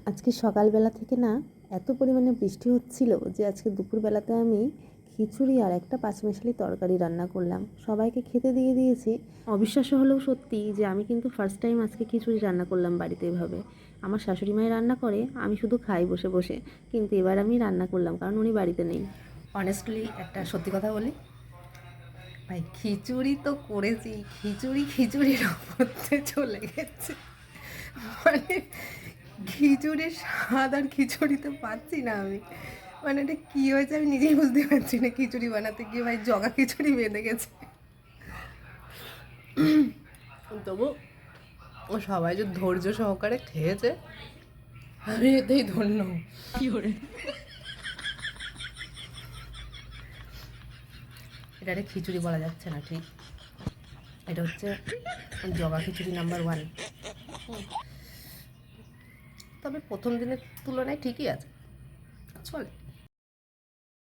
আজকে সকালবেলা থেকে না এত পরিমাণে বৃষ্টি হচ্ছিল যে আজকে দুপুরবেলাতে আমি খিচুড়ি আর একটা পাঁচমিশালি তরকারি রান্না করলাম, সবাইকে খেতে দিয়ে দিয়েছি। অবিশ্বাস্য হলেও সত্যি যে আমি কিন্তু ফার্স্ট টাইম আজকে খিচুড়ি রান্না করলাম বাড়িতে এভাবে। আমার শাশুড়ি মাই রান্না করে, আমি শুধু খাই বসে বসে, কিন্তু এবার আমি রান্না করলাম কারণ উনি বাড়িতে নেই। অনেস্টলি একটা সত্যি কথা বলি ভাই, খিচুড়ি তো করেছি, খিচুড়ির মধ্যে চলে গেছে। মানে খিচুড়ির স্বাদ আর খিচুড়িতে পাচ্ছি না আমি। মানে এটা কী হয়েছে আমি নিজেই বুঝতে পারছি না। খিচুড়ি বানাতে গিয়ে ভাই জগা খিচুড়ি বেঁধে গেছে। তবু ও সবাই যে ধৈর্য সহকারে খেয়েছে, আমি এতেই ধন্য। এটা খিচুড়ি বলা যাচ্ছে না, ঠিক এটা হচ্ছে জগা খিচুড়ি নাম্বার 1। তবে প্রথম দিনের তুলনায় ঠিকই আছে, চলে।